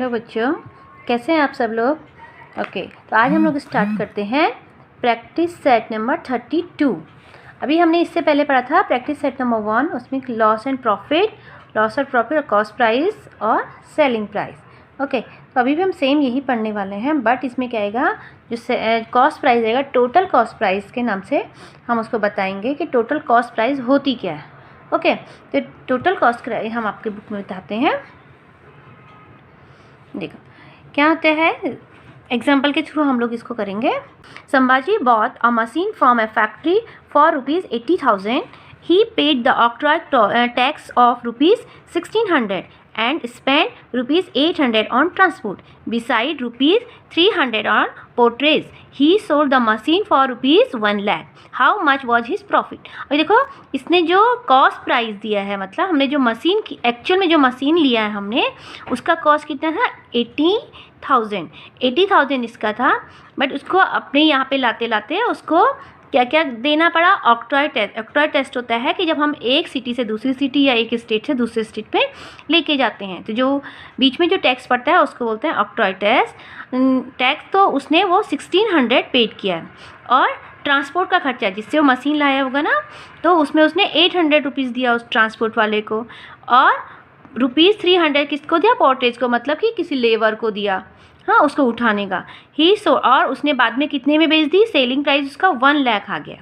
Hello बच्चों, कैसे हैं आप सब लोग। ओके, तो आज हम लोग स्टार्ट करते हैं प्रैक्टिस सेट नंबर 32। अभी हमने इससे पहले पढ़ा था प्रैक्टिस सेट नंबर 1, उसमें लॉस और प्रॉफिट और कॉस्ट प्राइस और सेलिंग प्राइस। ओके, तो अभी भी हम सेम यही पढ़ने वाले हैं, बट इसमें क्या आएगा, जो कॉस्ट प्राइस आएगा टोटल कॉस्ट प्राइस के नाम से हम उसको बताएंगे कि टोटल कॉस्ट प्राइस होती क्या है। ओके, तो टोटल कॉस्ट हम आपके बुक में बताते हैं। देखो क्या होता है, एग्जाम्पल के थ्रू हम लोग इसको करेंगे। Sambhaji bought a machine from A factory for ₹80,000. He paid the octroi tax of ₹1,600 and spent ₹800 on transport. Beside ₹300 on portraits. He sold the machine for ₹1 lakh. How much was his profit? अभी देखो, इसने जो cost price दिया है, मतलब हमने जो machine की एक्चुअल में जो मशीन लिया है हमने, उसका कॉस्ट कितना था 80,000 इसका था। बट उसको अपने यहाँ पे लाते लाते उसको क्या क्या देना पड़ा, ऑक्ट्रॉय टेस्ट। ऑक्ट्रॉय टेस्ट होता है कि जब हम एक सिटी से दूसरी सिटी या एक स्टेट से दूसरे स्टेट पे लेके जाते हैं, तो जो बीच में जो टैक्स पड़ता है उसको बोलते हैं ऑक्ट्रॉय टेस्ट टैक्स। तो उसने वो 1600 पेड किया है, और ट्रांसपोर्ट का खर्चा जिससे वो मशीन लाया होगा ना, तो उसमें उसने 800 रुपीज़ दिया उस ट्रांसपोर्ट वाले को, और ₹300 किसको दिया, पोर्टेज को, मतलब कि किसी लेबर को दिया, हाँ, उसको उठाने का। और उसने बाद में कितने में बेच दी, सेलिंग प्राइस उसका 1 लाख आ गया।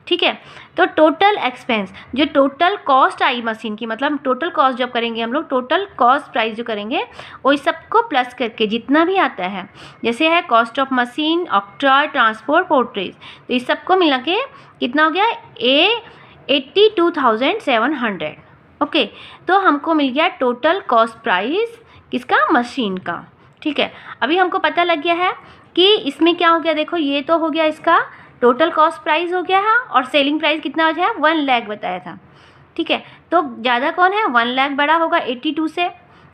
ठीक है, तो टोटल एक्सपेंस, जो टोटल कॉस्ट आई मशीन की, मतलब टोटल कॉस्ट जब करेंगे हम लोग, टोटल कॉस्ट प्राइस जो करेंगे वो इस सबको प्लस करके जितना भी आता है, जैसे है cost of machine, octroi, transport, portrays, तो इस सबको मिला के कितना हो गया, 82,700। ओके, तो हमको मिल गया टोटल कॉस्ट प्राइस किसका, मशीन का। ठीक है, अभी हमको पता लग गया है कि इसमें क्या हो गया। देखो, ये तो हो गया इसका टोटल कॉस्ट प्राइस हो गया है, और सेलिंग प्राइस कितना हो जाए, 1 लाख बताया था। ठीक है, तो ज़्यादा कौन है, 1 लाख बड़ा होगा 82 से।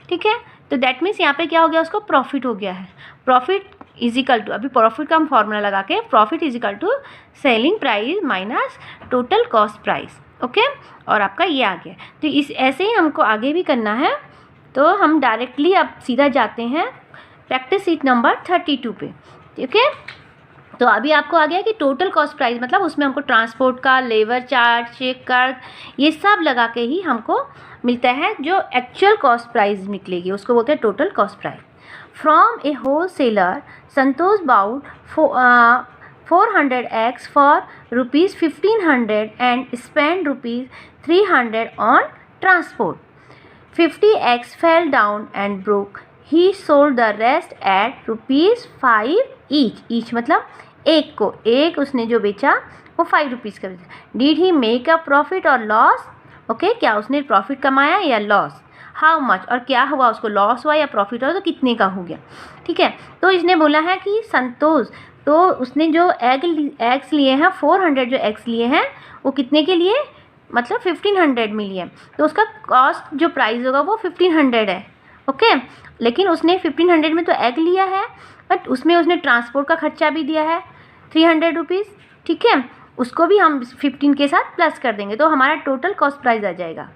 ठीक है, तो दैट मीन्स यहाँ पे क्या हो गया, उसको प्रॉफिट हो गया है। प्रॉफिट इज इक्वल टू, अभी प्रॉफिट का हम फॉर्मूला लगा के, profit is equal to selling price minus total cost price. Okay, और आपका ये आ गया। तो इस ऐसे ही हमको आगे भी करना है, तो हम डायरेक्टली अब सीधा जाते हैं प्रैक्टिस सीट नंबर 32 पे। ठीक है, तो अभी आपको आ गया कि टोटल कॉस्ट प्राइस, मतलब उसमें हमको ट्रांसपोर्ट का, लेबर चार्ज, चेक कार्ड, ये सब लगा के ही हमको मिलता है जो एक्चुअल कॉस्ट प्राइस निकलेगी, उसको बोलते हैं total cost price. From a wholesaler Santosh bought 400 eggs for ₹1,500 and spent ₹300 on transport. 50 eggs fell down and broke. He sold the rest at ₹5 each मतलब एक को, एक उसने जो बेचा वो 5 रुपीज़ का बेचा। Did he make a profit or loss? Okay, क्या उसने प्रॉफिट कमाया या लॉस। हाउ मच, और क्या हुआ, उसको लॉस हुआ या प्रॉफिट हुआ, तो कितने का हो गया। ठीक है, तो इसने बोला है कि संतोष, तो उसने जो एग्स लिए हैं, 400 जो एग्स लिए हैं, वो कितने के लिए, मतलब 1500 में लिए, तो उसका कॉस्ट जो प्राइस होगा वो 1500 है। ओके, लेकिन उसने 1500 में तो एग लिया है, बट उसमें उसने ट्रांसपोर्ट का खर्चा भी दिया है 300 रुपीज़। ठीक है, उसको भी हम 15 के साथ प्लस कर देंगे, तो हमारा टोटल कॉस्ट प्राइस आ जाएगा।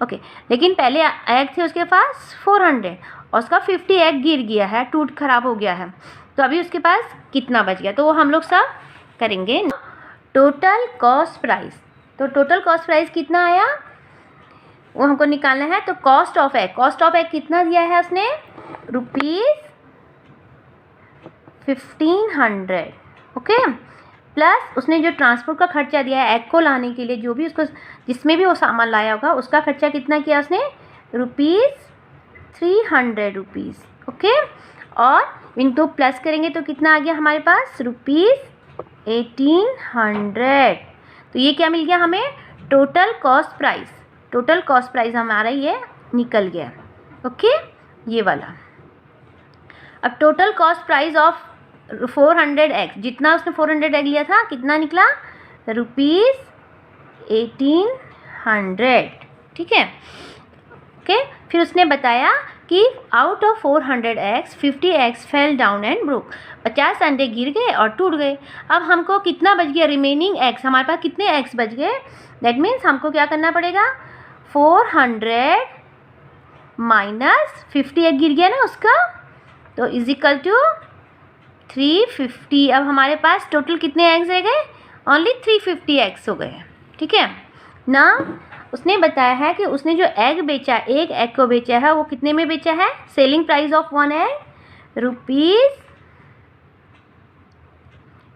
ओके, लेकिन पहले एग थे उसके पास 400, और उसका 50 एग गिर गया है, टूट खराब हो गया है, तो अभी उसके पास कितना बच गया, तो वो हम लोग सब करेंगे टोटल कॉस्ट प्राइस। तो टोटल कॉस्ट प्राइस कितना आया वो हमको निकालना है। तो कॉस्ट ऑफ एग कितना दिया है उसने, ₹1500। ओके, प्लस उसने जो ट्रांसपोर्ट का खर्चा दिया है एग को लाने के लिए, जो भी उसको जिसमें भी वो सामान लाया होगा, उसका खर्चा कितना किया उसने, ₹300। ओके, और इनको प्लस करेंगे तो कितना आ गया हमारे पास, ₹1800। तो ये क्या मिल गया हमें, total cost price. Total cost price हमारा ये निकल गया। ओके, ये वाला। अब total cost price of 400 egg, जितना उसने 400 एग लिया था, कितना निकला, ₹1800। ठीक है, ओके, फिर उसने बताया कि out of 400 eggs 50 eggs fell down and broke, 50 अंडे गिर गए और टूट गए। अब हमको कितना बच गया, रिमेनिंग एग्स, हमारे पास कितने एग्स बच गए, दैट मीन्स हमको क्या करना पड़ेगा, 400 माइनस 50 एग गिर गया ना उसका, तो इज इक्वल टू 350। अब हमारे पास टोटल कितने एग्स रह गए? ओनली 350 एग्स हो गए। ठीक है ना। उसने बताया है कि उसने जो एग बेचा, एक एग को बेचा है, वो कितने में बेचा है? Selling price of one egg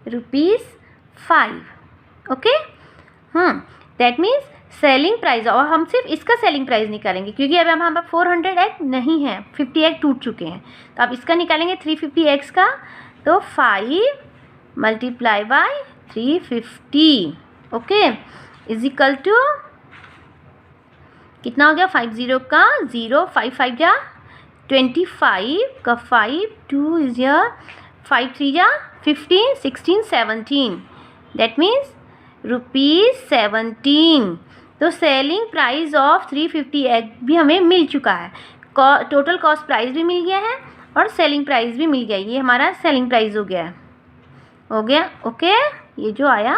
rupees 5। Okay, that means selling price, और हम सिर्फ इसका सेलिंग प्राइस निकालेंगे क्योंकि अभी हम 400 एग नहीं है, 50 एग टूट चुके हैं। तो अब इसका निकालेंगे 350 एग्स का, तो 5 multiply by 350, okay, is equal to कितना हो गया? 50 का 0, 5 5 जा 25 का 5, 2 इज या 5 3 जा 15, 16 17, दैट मीन्स ₹17। तो सेलिंग प्राइस ऑफ 350 एग भी हमें मिल चुका है, टोटल कॉस्ट प्राइस भी मिल गया है और सेलिंग प्राइस भी मिल गया। ये हमारा सेलिंग प्राइस हो गया ओके, ये जो आया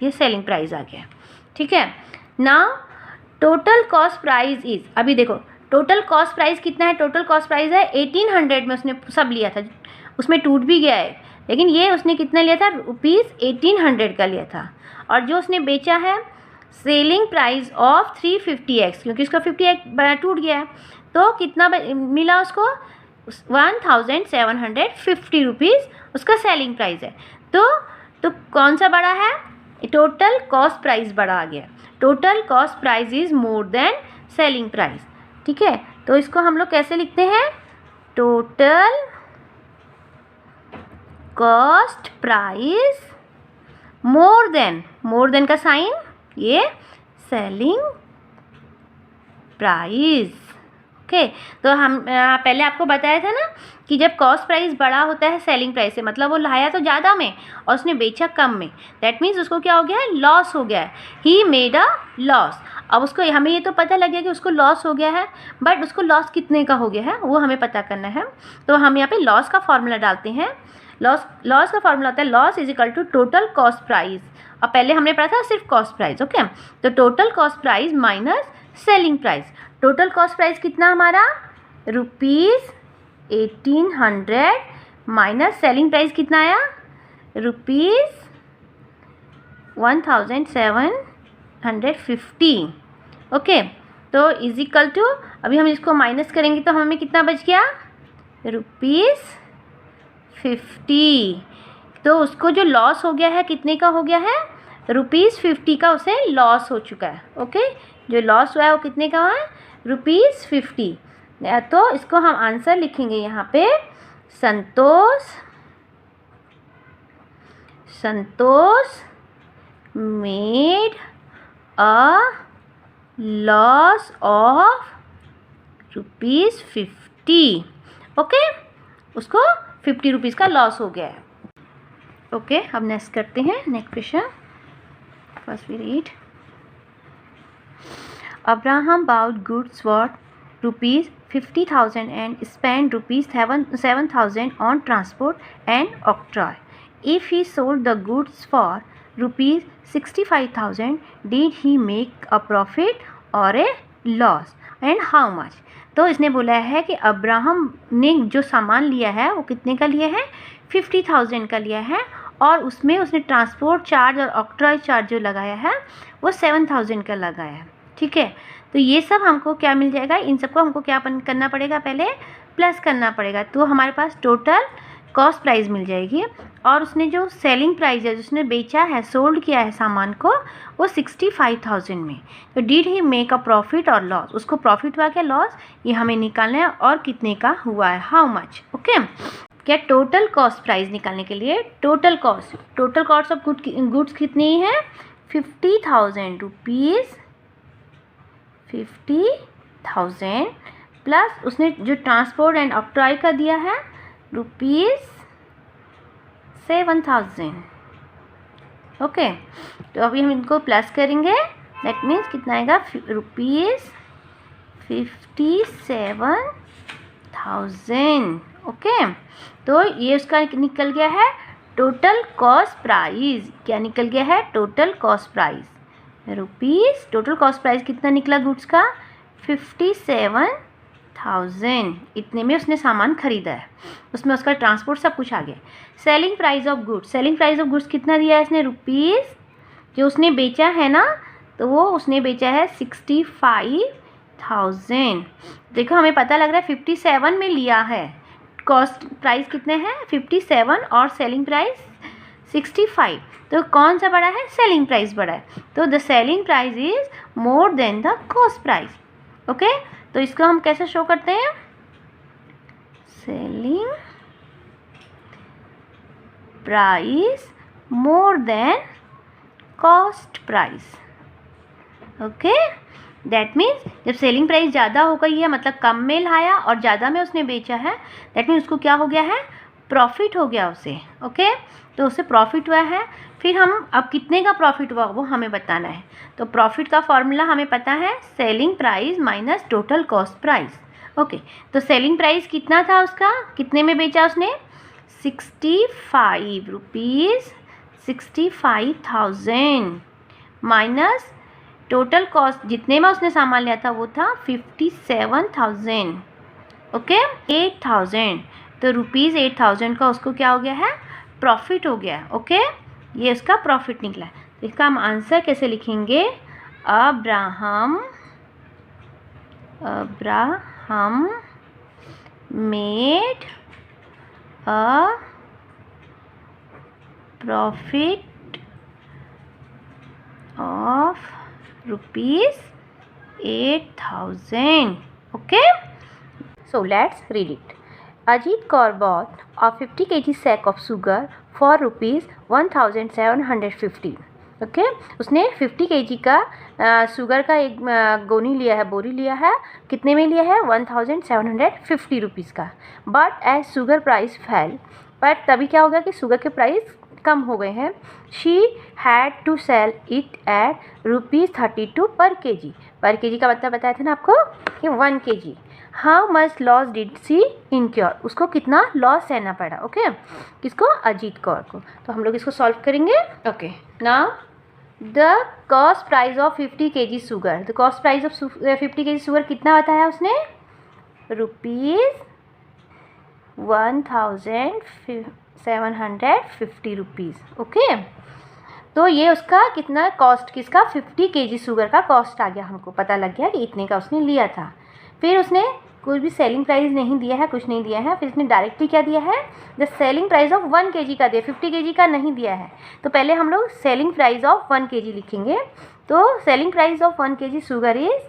ये सेलिंग प्राइस आ गया। ठीक है, now total cost price is, अभी देखो टोटल कॉस्ट प्राइस कितना है? टोटल कॉस्ट प्राइस है 1800 में उसने सब लिया था, उसमें टूट भी गया है, लेकिन ये उसने कितना लिया था? ₹1800 का लिया था। और जो उसने बेचा है सेलिंग प्राइस ऑफ 350 एक्स, क्योंकि उसका 50 एक्स टूट गया है, तो कितना मिला उसको? 1750 रुपीज़ उसका सेलिंग प्राइस है। तो कौन सा बड़ा है? टोटल कॉस्ट प्राइस बड़ा आ गया। Total cost price is more then selling price. ठीक है, तो इसको हम लोग कैसे लिखते हैं? Total cost price more then का साइन, ये सेलिंग प्राइस। ओके, तो हम पहले आपको बताया था ना कि जब कॉस्ट प्राइस बड़ा होता है सेलिंग प्राइस से, मतलब वो लाया तो ज़्यादा में और उसने बेचा कम में, दैट मीन्स उसको क्या हो गया है? लॉस हो गया है, ही मेड अ लॉस। अब उसको, हमें ये तो पता लग गया कि उसको लॉस हो गया है, बट उसको लॉस कितने का हो गया है वो हमें पता करना है। तो हम यहाँ पे लॉस का फॉर्मूला डालते हैं। लॉस का फॉर्मूला होता है loss is equal to total cost price. अब पहले हमने पढ़ा था सिर्फ कॉस्ट प्राइस, ओके, तो total cost price minus selling price. Total cost price कितना हमारा? ₹1800 माइनस सेलिंग प्राइस कितना आया? ₹1750। ओके, तो इज इक्वल टू, अभी हम इसको माइनस करेंगे तो हमें कितना बच गया? ₹50। तो उसको जो लॉस हो गया है कितने का हो गया है? ₹50 का उसे लॉस हो चुका है। ओके, जो लॉस हुआ है वो कितने का हुआ है? ₹50। तो इसको हम आंसर लिखेंगे यहाँ पे, Santosh made a loss of ₹50। Okay, उसको ₹50 का लॉस हो गया है। ओके, अब नेक्स्ट करते हैं, next question. First we read, Abraham bought goods worth ₹50,000 and spent ₹7,000 on transport and octroi. If he sold the goods for ₹65,000, did he make a profit or a loss and how much? तो इसने बोला है कि Abraham ने जो सामान लिया है वो कितने का लिया है? 50,000 का लिया है, और उसमें उसने ट्रांसपोर्ट चार्ज और ऑक्ट्रॉय चार्ज जो लगाया है वो 7,000 का लगाया है। ठीक है, तो ये सब हमको क्या मिल जाएगा? इन सबको हमको क्या करना पड़ेगा? पहले प्लस करना पड़ेगा, तो हमारे पास टोटल कॉस्ट प्राइस मिल जाएगी। और उसने जो सेलिंग प्राइस है, जिसने बेचा है, सोल्ड किया है सामान को, वो 65,000 में। तो did he make a profit और लॉस? उसको प्रॉफिट हुआ क्या लॉस, ये हमें निकालना है, और कितने का हुआ है, हाउ मच। ओके, क्या टोटल कॉस्ट प्राइस निकालने के लिए टोटल कॉस्ट ऑफ गुड्स कितनी है? 50,000 रुपीज़, 50,000 प्लस उसने जो ट्रांसपोर्ट एंड ऑक्ट्रॉय का दिया है ₹7,000। ओके, तो अभी हम इनको प्लस करेंगे, दैट मीन्स कितना आएगा? ₹57,000। ओके, तो ये उसका निकल गया है टोटल कॉस्ट प्राइस। क्या निकल गया है? Total cost price rupees. Total cost price कितना निकला गुड्स का? 57,000 1000 इतने में उसने सामान खरीदा है, उसमें उसका ट्रांसपोर्ट सब कुछ आ गया। Selling price of goods, selling price of goods कितना दिया है इसने रुपीज़, जो उसने बेचा है ना तो वो उसने बेचा है 65,000। देखो हमें पता लग रहा है 57 में लिया है, कॉस्ट प्राइस कितने हैं 57 और सेलिंग प्राइस 65, तो कौन सा बड़ा है, सेलिंग प्राइस बड़ा है, तो the selling price is more then the cost price. Okay, तो इसको हम कैसे शो करते हैं, selling price more then cost price. Okay, that means जब सेलिंग प्राइस ज़्यादा हो गई है, मतलब कम में लाया और ज़्यादा में उसने बेचा है, दैट मीन्स उसको क्या हो गया है, प्रॉफिट हो गया उसे। ओके, तो उसे प्रॉफिट हुआ है। फिर हम अब कितने का प्रॉफिट हुआ वो हमें बताना है। तो प्रॉफिट का फॉर्मूला हमें पता है, selling price minus total cost price. Okay, तो सेलिंग प्राइस कितना था उसका, कितने में बेचा उसने, 65 रुपीज़, 65,000 माइनस टोटल कॉस्ट जितने में उसने सामान लिया था वो था 57,000। ओके, 8,000, तो रुपीज़ 8,000 का उसको क्या हो गया है, प्रॉफिट हो गया। ओके, ये उसका प्रॉफिट निकला। तो इसका हम आंसर कैसे लिखेंगे, Abraham made a profit of rupees 8,000. Okay, so let's read it. Ajit Kaur bought a 50 kg sack of sugar for rupees 1,750. Okay, उसने 50 kg का शुगर का एक गोनी लिया है, बोरी लिया है, कितने में लिया है, 1,750 रुपीज़ का। बट एज शुगर प्राइस फैल, पर तभी क्या होगा कि शुगर के प्राइस कम हो गए हैं। She had to sell it at ₹32 per KG. पर केजी का मतलब बताया था ना आपको कि 1 kg। How much loss did she incur, उसको कितना लॉस सहना पड़ा। ओके, किसको, अजीत कौर को। तो हम लोग इसको सॉल्व करेंगे। Okay, now the cost price of 50 kg sugar, the cost price of 50 kg sugar कितना बताया उसने, ₹1,750 रुपीज़। ओके, तो ये उसका कितना कॉस्ट, किसका, 50 kg शुगर का कॉस्ट आ गया, हमको पता लग गया कि इतने का उसने लिया था। फिर उसने कोई भी सेलिंग प्राइस नहीं दिया है, कुछ नहीं दिया है, फिर उसने डायरेक्टली क्या दिया है, the selling price of 1 kg का दिया, 50 kg का नहीं दिया है। तो पहले हम लोग सेलिंग प्राइस ऑफ 1 kg लिखेंगे। तो selling price of 1 kg sugar is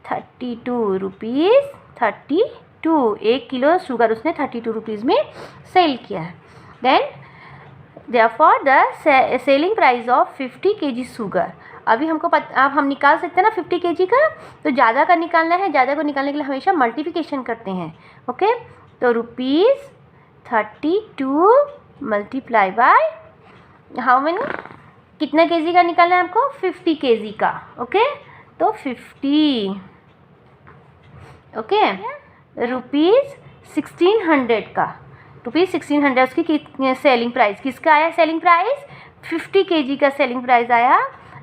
32 rupees, 32, 1 kilo sugar उसने 32 रुपीज़ में सेल किया है। Then therefore the selling price of 50 kg sugar, अभी हमको अब हम निकाल सकते हैं ना 50 kg का, तो ज़्यादा का निकालना है, ज़्यादा को निकालने के लिए हमेशा मल्टीप्लिकेशन करते हैं। ओके, तो ₹32 मल्टीप्लाई बाय हाउ मेनी, कितना केजी का निकालना है आपको, 50 kg का। ओके, तो 50, ओके, ₹1600 का, ₹1600 उसकी सेलिंग प्राइस, किसका आया सेलिंग प्राइस, 50 kg का सेलिंग प्राइस आया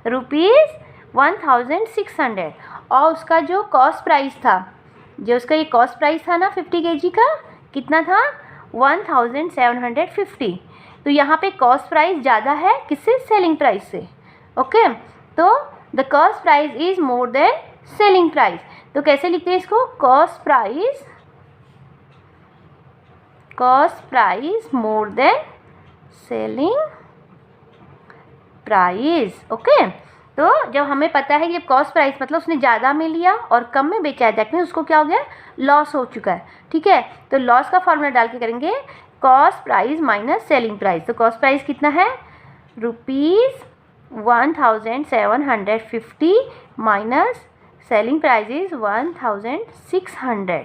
₹1,600। और उसका जो कॉस्ट प्राइस था, जो उसका ये कॉस्ट प्राइस था ना 50 kg का, कितना था, 1,750। तो यहाँ पे कॉस्ट प्राइस ज़्यादा है किससे, सेलिंग प्राइस से। ओके, तो the cost price is more than selling price. तो कैसे लिखते हैं इसको, cost price more then selling price. Okay, तो जब हमें पता है कि कॉस्ट प्राइस मतलब उसने ज़्यादा में लिया और कम में बेचा है, दैट मीन्स उसको क्या हो गया, लॉस हो चुका है। ठीक है, तो लॉस का फॉर्मूला डाल के करेंगे, cost price minus selling price. तो कॉस्ट प्राइस कितना है, ₹1,750 minus selling price is 1,600।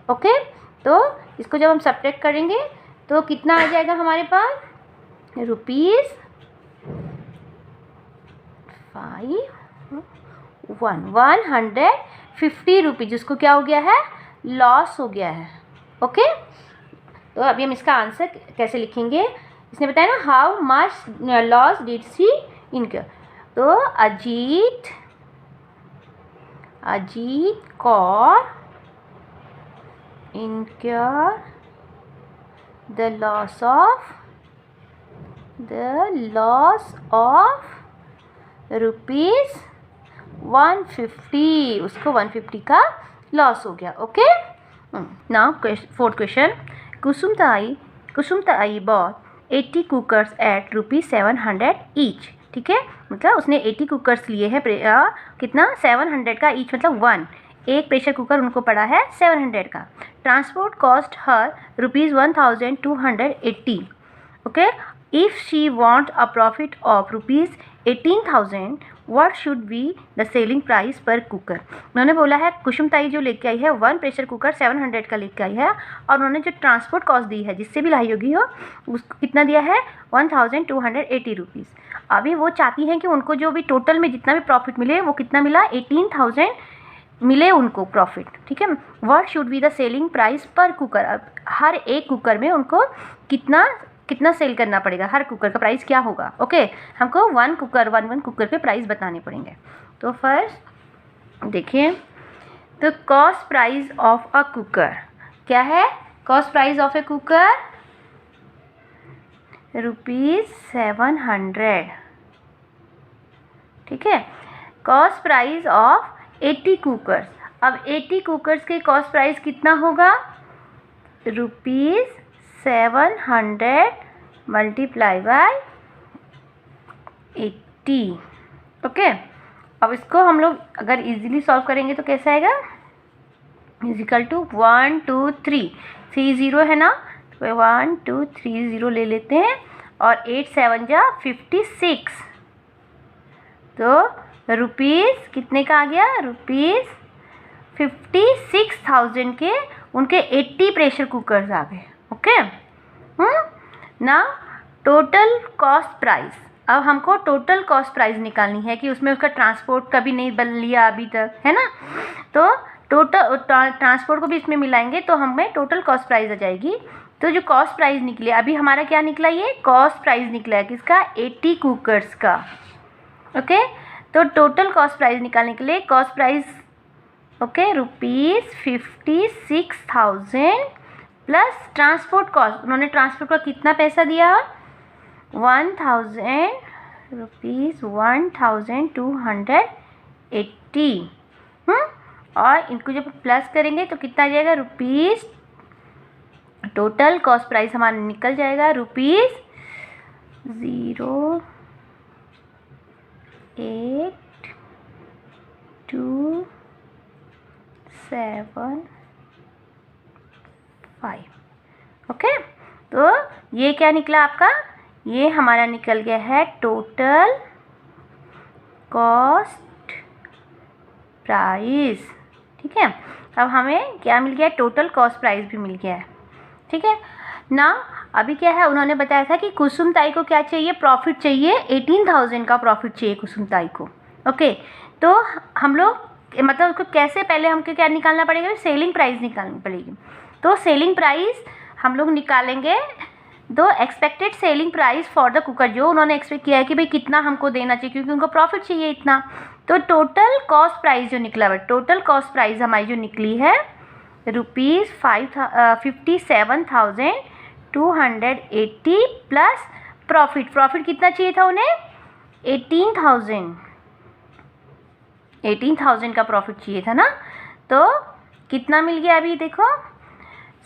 Okay, तो इसको जब हम सब्ट्रैक्ट करेंगे तो कितना आ जाएगा हमारे पास, ₹150, जिसको क्या हो गया है, लॉस हो गया है। ओके, तो अभी हम इसका आंसर कैसे लिखेंगे, इसने बताया ना, how much loss did she incur. तो Ajit Kaur incur the loss of rupees 150, उसको 150 का लॉस हो गया। Okay, now fourth question, Kusumtai bought 80 cookers at ₹700 each. ठीक है, मतलब उसने 80 कुकर्स लिए हैं, कितना 700 का ईच, मतलब 1 एक प्रेशर कुकर उनको पड़ा है 700 का। Transport cost her ₹1280। Okay, if she want a profit of ₹18,000 what should be the selling price पर कुकर। उन्होंने बोला है कुसुमताई जो लेके आई है 1 प्रेशर कुकर 700 का लेके आई है, और उन्होंने जो ट्रांसपोर्ट कॉस्ट दी है जिससे भी लाई होगी हो उसको कितना दिया है 1280 रुपीज़। अभी वो चाहती हैं कि उनको जो भी टोटल में जितना भी प्रॉफिट मिले वो कितना मिला 18,000 मिले उनको प्रॉफिट। ठीक है, what should be the selling price पर कुकर। अब हर एक कुकर में उनको कितना सेल करना पड़ेगा, हर कुकर का प्राइस क्या होगा। ओके, हमको वन कुकर पे प्राइस बताने पड़ेंगे। तो फर्स्ट देखिए, तो cost price of a cooker क्या है, cost price of A cooker ₹700। ठीक है, कॉस्ट प्राइस ऑफ 80 कुकर्स, अब 80 कुकर्स के कॉस्ट प्राइस कितना होगा ₹700 मल्टीप्लाई बाय 80। ओके, अब इसको हम लोग अगर इजीली सॉल्व करेंगे तो कैसे आएगा, इजिकल टू 1 2 3 3 0 है ना, तो 1 2 3 0 ले लेते हैं, और 8 7 जा 56, तो रुपीज़ कितने का आ गया, ₹56,000 के उनके 80 प्रेशर कुकर्स आ गए। ओके, ना टोटल कॉस्ट प्राइस, अब हमको टोटल कॉस्ट प्राइस निकालनी है कि उसमें उसका ट्रांसपोर्ट का भी नहीं बन लिया अभी तक, है ना, तो टोटल ट्रांसपोर्ट को भी इसमें मिलाएंगे तो हमें टोटल कॉस्ट प्राइस आ जाएगी। तो जो कॉस्ट प्राइस निकले, अभी हमारा क्या निकला, ये कॉस्ट प्राइस निकला है किसका, 80 कुकर्स का। ओके, तो टोटल कॉस्ट प्राइस निकालने के लिए cost price okay ₹56,000 plus transport cost, उन्होंने ट्रांसपोर्ट का कितना पैसा दिया, 1280। और इनको जब प्लस करेंगे तो कितना आ जाएगा रुपीज़, टोटल कॉस्ट प्राइस हमारा निकल जाएगा ₹08,275। ओके, तो ये क्या निकला आपका, ये हमारा निकल गया है टोटल कॉस्ट प्राइस। ठीक है, अब हमें क्या मिल गया, टोटल कॉस्ट प्राइस भी मिल गया है। ठीक है ना, अभी क्या है, उन्होंने बताया था कि कुसुमताई को क्या चाहिए, प्रॉफिट चाहिए, 18,000 का प्रॉफिट चाहिए कुसुमताई को। ओके, तो हम लोग मतलब उसको कैसे, पहले हमको क्या निकालना पड़ेगा, सेलिंग प्राइस निकालनी पड़ेगी। तो सेलिंग प्राइस हम लोग निकालेंगे, दो expected selling price for the cooker, जो उन्होंने एक्सपेक्ट किया है कि भाई कितना हमको देना चाहिए क्योंकि उनको प्रॉफिट चाहिए इतना। तो टोटल कॉस्ट प्राइस जो निकला है, टोटल कॉस्ट प्राइस हमारी जो निकली है ₹57,280 प्लस प्रॉफिट कितना चाहिए था उन्हें, 18,000 का प्रॉफिट चाहिए था ना, तो कितना मिल गया, अभी देखो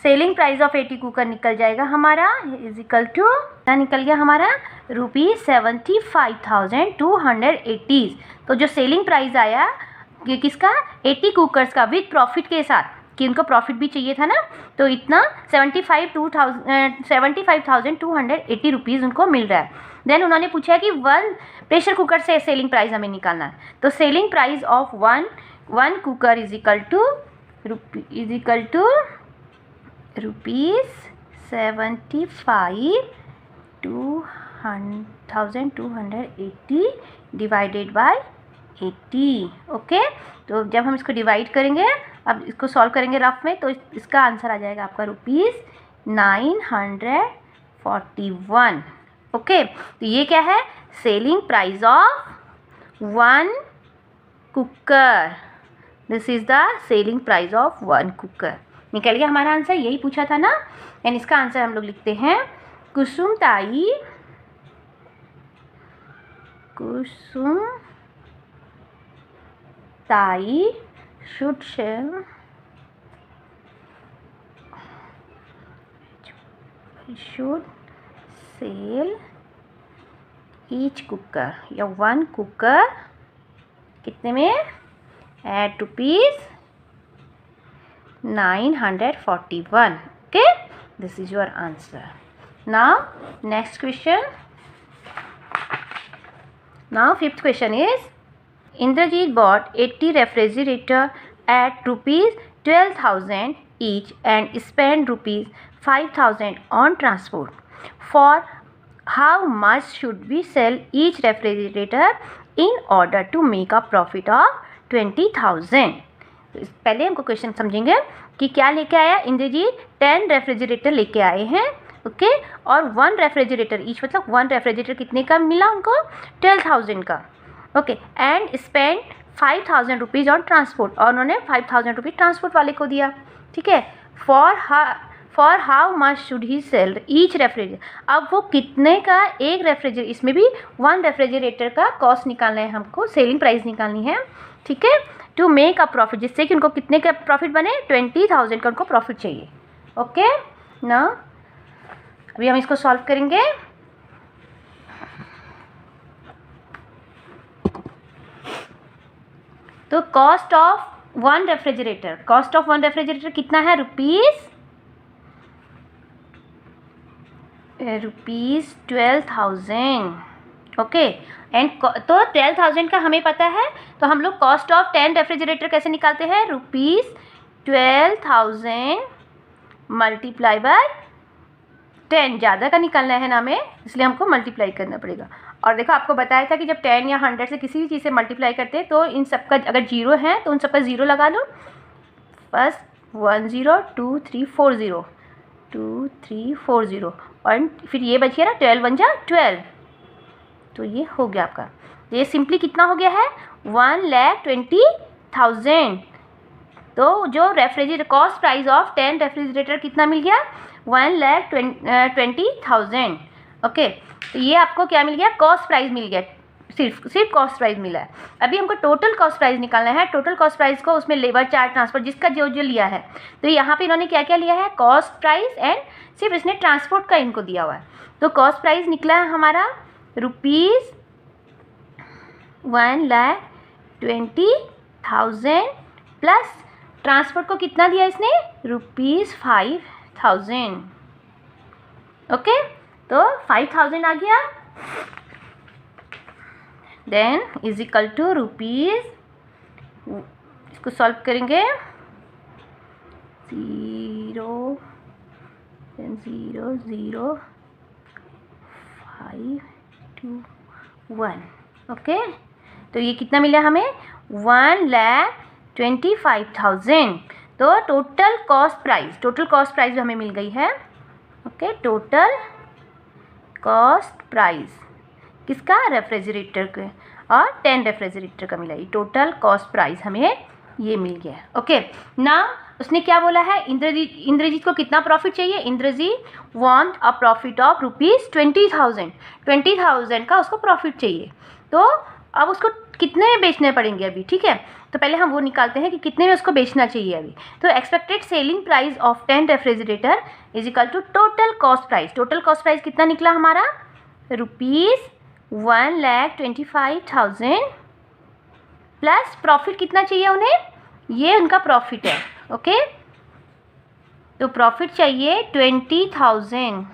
सेलिंग प्राइस ऑफ 80 कुकर निकल जाएगा हमारा इजिकल टू, क्या निकल गया हमारा ₹75,280। तो जो सेलिंग प्राइस आया ये किसका, 80 कुकर्स का विद प्रॉफिट के साथ, कि उनको प्रॉफिट भी चाहिए था ना, तो इतना 75,280 रुपीज़ उनको मिल रहा है। देन उन्होंने पूछा है कि 1 प्रेशर कुकर से सेलिंग प्राइस हमें निकालना है, तो selling price of one cooker is equal to ₹75,280 divided by 80। Okay, तो जब हम इसको डिवाइड करेंगे, अब इसको सॉल्व करेंगे रफ में, तो इसका आंसर आ जाएगा आपका ₹941। ओके, तो ये क्या है, selling price of 1 cooker, this is the selling price of 1 cooker. निकल गया हमारा आंसर, यही पूछा था ना। एंड इसका आंसर हम लोग लिखते हैं Kusumtai should sell each cooker या one cooker कितने में, at ₹941. Okay, this is your answer. Now next question. Now fifth question is, Indrajit bought 80 refrigerator at ₹12,000 each and spent ₹5,000 on transport. For how much should we sell each refrigerator in order to make a profit of 20,000? पहले हमको question समझेंगे कि क्या लेके आया Indrajit, 10 refrigerator लेके आए हैं, ओके, और 1 रेफ्रिजरेटर ईच, मतलब 1 रेफ्रिजरेटर कितने का मिला उनको, 12,000 का, okay, and spend 5,000 rupees on transport, और उन्होंने 5,000 रुपीज़ ट्रांसपोर्ट वाले को दिया, ठीक है। For how much should he sell each refrigerator, अब वो कितने का एक रेफ्रिजरेटर, इसमें भी 1 रेफ्रिजरेटर का कॉस्ट निकालना है हमको, सेलिंग प्राइस निकालनी है, ठीक है, टू मेक अ प्रॉफिट, जिससे कि उनको कितने का प्रॉफिट बने, 20,000 का उनको प्रॉफिट चाहिए, ओके ना। अभी हम इसको सॉल्व करेंगे। तो कॉस्ट ऑफ 1 रेफ्रिजरेटर कितना है, रुपीज़ 12,000, ओके, एंड तो 12,000 का हमें पता है, तो हम लोग कॉस्ट ऑफ 10 रेफ्रिजरेटर कैसे निकालते हैं, ₹12,000 मल्टीप्लाई बाय 10, ज़्यादा का निकालना है ना हमें, इसलिए हमको मल्टीप्लाई करना पड़ेगा। और देखो आपको बताया था कि जब 10 या 100 से किसी भी चीज़ से मल्टीप्लाई करते हैं तो इन सब का अगर 0 है तो उन सब का 0 लगा लो, फर्स्ट 1 0 2 3 4 0 2 3 4 0, और फिर ये बचिए ना 12 1 जा 12, तो ये हो गया आपका, ये सिंपली कितना हो गया है, 1,20,000। तो जो refrigerator cost price of 10 refrigerator कितना मिल गया, 1,20,000, ओके। तो ये आपको क्या मिल गया, कॉस्ट प्राइस मिल गया, सिर्फ कॉस्ट प्राइस मिला है। अभी हमको टोटल कॉस्ट प्राइस निकालना है। टोटल कॉस्ट प्राइस को उसमें लेबर चार्ज, ट्रांसपोर्ट, जिसका जो लिया है, तो यहाँ पे इन्होंने क्या क्या लिया है, कॉस्ट प्राइस एंड सिर्फ इसने ट्रांसपोर्ट का इनको दिया हुआ है। तो कॉस्ट प्राइस निकला है हमारा ₹1,20,000 प्लस ट्रांसपोर्ट को कितना दिया इसने, ₹5,000, ओके। तो 5,000 आ गया, then is equal to rupees, इसको सॉल्व करेंगे, 0 0 0 5 2 1, ओके। तो ये कितना मिला हमें, 1,25,000। तो टोटल कॉस्ट प्राइस हमें मिल गई है, ओके। टोटल कॉस्ट प्राइस किसका, रेफ्रिजरेटर के, और 10 रेफ्रिजरेटर का मिला, ये टोटल कॉस्ट प्राइस हमें ये मिल गया, ओके ना। उसने क्या बोला है, इंद्रजीत को कितना प्रॉफिट चाहिए, Indrajit want a profit of ₹20,000 का उसको प्रॉफिट चाहिए। तो अब उसको कितने में बेचने पड़ेंगे अभी, ठीक है। तो पहले हम वो निकालते हैं कि कितने में उसको बेचना चाहिए अभी। तो expected selling price of 10 refrigerator is equal to total cost price. Total cost price कितना निकला हमारा, ₹1,25,000 प्लस प्रॉफिट कितना चाहिए उन्हें, ये उनका प्रॉफिट है, ओके। तो प्रॉफिट चाहिए 20,000,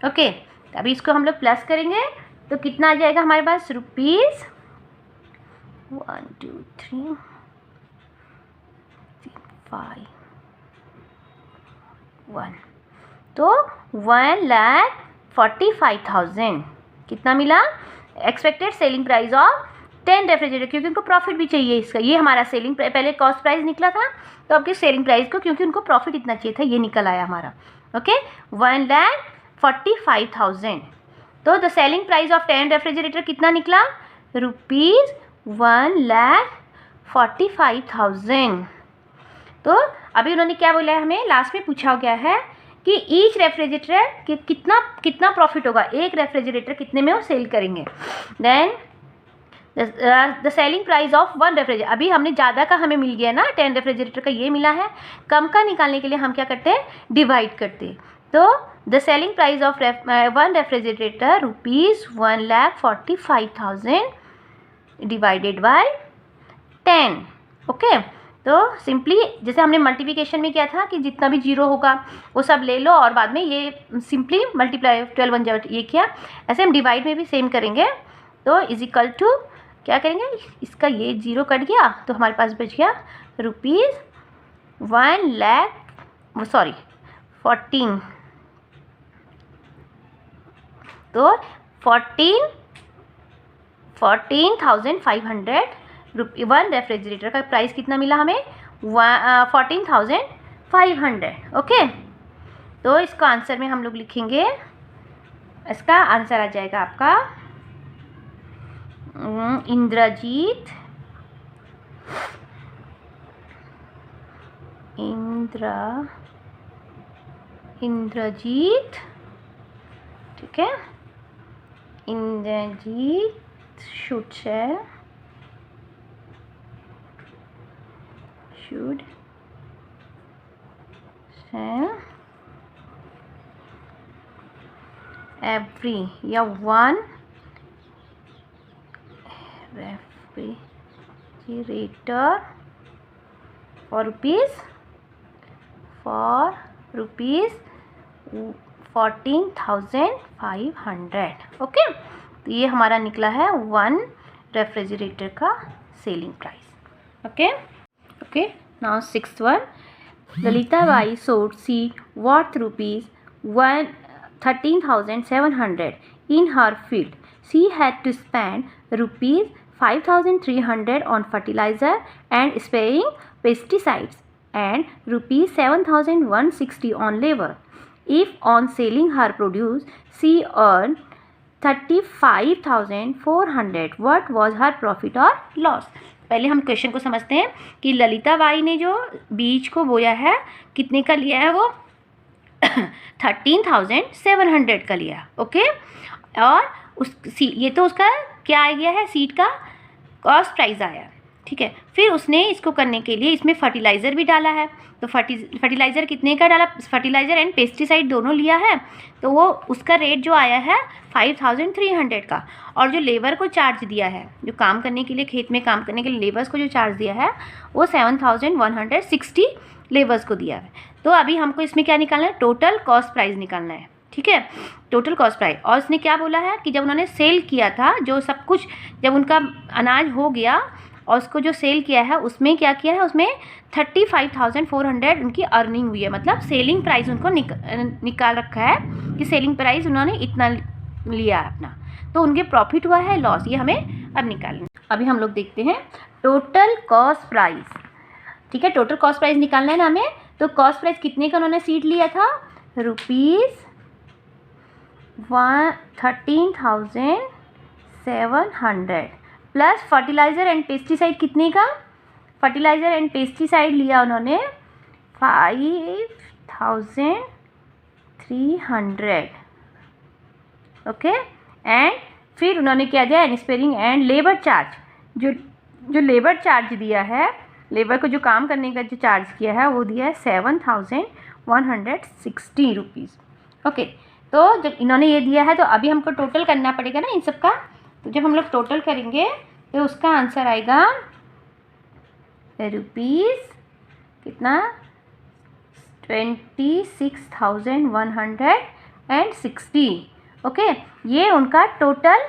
ओके। अभी इसको हम लोग प्लस करेंगे तो कितना आ जाएगा हमारे पास, ₹1 2 3 5 1, तो 1,45,000 कितना मिला, expected selling price of 10 refrigerator, क्योंकि उनको प्रॉफिट भी चाहिए इसका, ये हमारा सेलिंग पहले कॉस्ट प्राइस निकला था, तो अब की सेलिंग प्राइस को, क्योंकि उनको प्रॉफिट इतना चाहिए था, ये निकल आया हमारा, ओके, 1,45,000। तो the selling price of 10 refrigerator कितना निकला, ₹1,45,000। तो अभी उन्होंने क्या बोला है, हमें लास्ट में पूछा गया है कि ईच रेफ्रिजरेटर कितना प्रॉफिट होगा, एक रेफ्रिजरेटर कितने में वो सेल करेंगे। Then the selling price of one refrigerator, अभी हमने ज़्यादा का हमें मिल गया ना, 10 रेफ्रिजरेटर का ये मिला है, कम का निकालने के लिए हम क्या करते हैं, डिवाइड करते हैं। तो the selling price of one refrigerator ₹1,45,000 divided by 10। Okay, तो सिंपली जैसे हमने मल्टीप्लिकेशन में किया था कि जितना भी जीरो होगा वो सब ले लो और बाद में ये सिंपली मल्टीप्लाई 12 बन जाए, ये किया। ऐसे हम डिवाइड में भी सेम करेंगे। तो इज इक्वल टू क्या करेंगे, इसका ये जीरो कट गया तो हमारे पास बच गया ₹14, तो 14,500 वन रेफ्रिजरेटर का प्राइस कितना मिला हमें, 14,500। ओके, तो इसको आंसर में हम लोग लिखेंगे, इसका आंसर आ जाएगा आपका इंद्रजीत ठीक है, Indrajit should sell every one refrigerator for rupees 14,500। Okay, तो ये हमारा निकला है वन रेफ्रिजरेटर का selling price. Okay, now 6th one, Lalita Bai sold seed worth ₹13,700 in her field. She had to spend ₹5,300 on fertilizer and spraying pesticides and ₹7,160 on labor. If on selling her produce she earned ₹35,400, what was her profit or loss? पहले हम question को समझते हैं कि Lalita by ने जो बीज को बोया है कितने का लिया है, वो 13,700 का लिया। ओके, और ये तो उसका क्या आ गया है, सीड का कॉस्ट प्राइस आया। ठीक है, फिर उसने इसको करने के लिए इसमें फर्टिलाइज़र भी डाला है, तो फर्टिलाइज़र कितने का डाला, फर्टिलाइज़र एंड पेस्टिसाइड दोनों लिया है, तो वो उसका रेट जो आया है 5,300 का। और जो लेबर को चार्ज दिया है, जो काम करने के लिए, खेत में काम करने के लिए लेबर्स को जो चार्ज दिया है वो 7,160 लेबर्स को दिया है। तो अभी हमको इसमें क्या निकालना है, टोटल कॉस्ट प्राइस निकालना है। ठीक है, टोटल कॉस्ट प्राइस। और उसने क्या बोला है कि जब उन्होंने सेल किया था, जो सब कुछ जब उनका अनाज हो गया और उसको जो सेल किया है उसमें क्या किया है, उसमें 35,400 उनकी अर्निंग हुई है, मतलब सेलिंग प्राइस उनको निकाल रखा है कि सेलिंग प्राइस उन्होंने इतना लिया अपना, तो उनके प्रॉफिट हुआ है, लॉस, ये हमें अब निकालना। अभी हम लोग देखते हैं टोटल कॉस्ट प्राइस। ठीक है, टोटल कॉस्ट प्राइस निकालना है ना हमें। तो कॉस्ट प्राइस कितने का उन्होंने सीड लिया था, ₹13,700 प्लस फर्टिलाइज़र एंड पेस्टिसाइड कितने का, फर्टिलाइज़र एंड पेस्टिसाइड लिया उन्होंने 5,300। ओके, एंड फिर उन्होंने क्या दिया, एनस्पेरिंग एंड लेबर चार्ज, जो लेबर चार्ज दिया है, लेबर को जो काम करने का जो चार्ज किया है वो दिया है 7,160 रुपीज़। ओके, तो जब इन्होंने ये दिया है तो अभी हमको टोटल करना पड़ेगा ना इन सब का। तो जब हम लोग टोटल करेंगे तो उसका आंसर आएगा रुपीज़ कितना, 26,160। ओके, ये उनका टोटल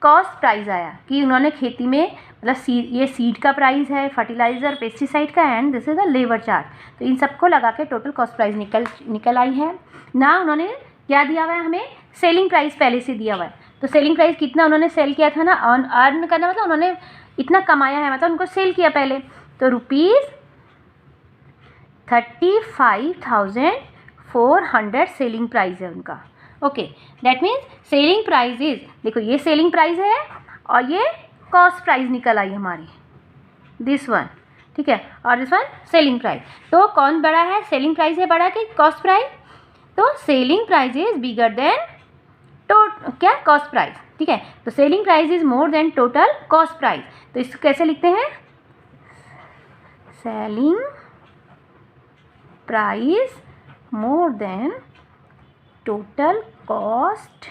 कॉस्ट प्राइस आया कि उन्होंने खेती में, मतलब ये सीड का प्राइस है, फर्टिलाइज़र, पेस्टिसाइड का, and this is the labour charge. तो इन सबको लगा के टोटल कॉस्ट प्राइस निकल आई है ना। उन्होंने क्या दिया हुआ है, हमें सेलिंग प्राइस पहले से दिया हुआ है। तो सेलिंग प्राइस कितना उन्होंने सेल किया था ना, अर्न करना मतलब उन्होंने इतना कमाया है, मतलब उनको सेल किया पहले, तो ₹35,400 सेलिंग प्राइस है उनका। Okay, that means selling price is, देखो ये सेलिंग प्राइस है और ये कॉस्ट प्राइस निकल आई हमारी, दिस वन। ठीक है, और दिस वन सेलिंग प्राइस। तो कौन बड़ा है, सेलिंग प्राइस है बड़ा कि कॉस्ट प्राइस? तो selling price is bigger than क्या कॉस्ट प्राइस, ठीक है। तो selling price is more than total cost price. तो इसको कैसे लिखते हैं, selling price more than total cost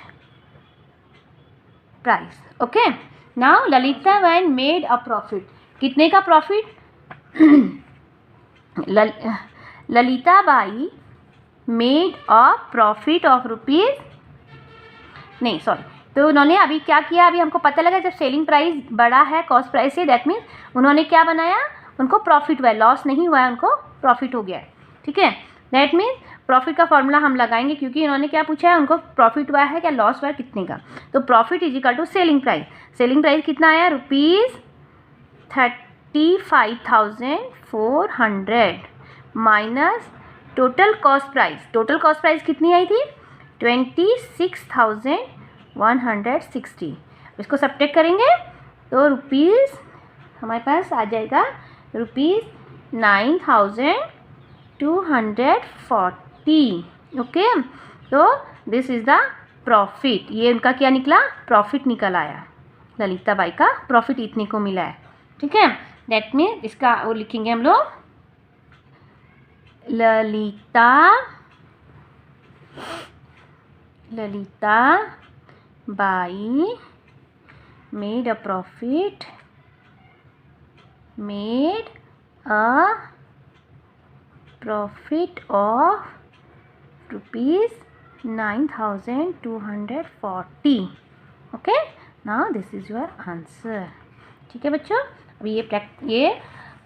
price. Okay, now Lalita van made a profit. कितने का प्रॉफिट? Lalita Bai made a profit of rupees, नहीं सॉरी, तो उन्होंने अभी क्या किया, अभी हमको पता लगा जब सेलिंग प्राइस बड़ा है कॉस्ट प्राइस से, दैट मीन्स उन्होंने क्या बनाया, उनको प्रॉफिट हुआ है, लॉस नहीं हुआ है, उनको प्रॉफिट हो गया है, ठीक है। दैट मीन्स प्रॉफिट का फॉर्मूला हम लगाएंगे, क्योंकि इन्होंने क्या पूछा है, उनको प्रॉफिट हुआ है क्या लॉस हुआ है, कितने का। तो profit is equal to selling price. Selling price कितना आया, ₹35,400 minus total cost price. Total cost price कितनी आई थी, 26,160। इसको सब्ट्रैक्ट करेंगे तो रुपीज़ हमारे पास आ जाएगा ₹9,240। ओके, तो दिस इज़ द प्रॉफिट। ये उनका क्या निकला, प्रॉफिट निकल आया, ललिता बाई का प्रॉफिट इतने को मिला है, ठीक है। दैट मीन्स इसका वो लिखेंगे हम लोग, Lalita by made a profit of ₹9,240। Okay, now this is your answer, ठीक है बच्चों। अभी ये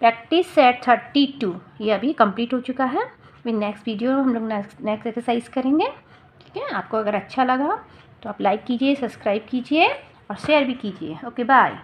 प्रैक्टिस सेट 32 ये अभी कंप्लीट हो चुका है। फिर नेक्स्ट वीडियो हम लोग नेक्स्ट एक्सरसाइज करेंगे, ठीक है। आपको अगर अच्छा लगा तो आप लाइक कीजिए, सब्सक्राइब कीजिए और शेयर भी कीजिए। Okay, bye.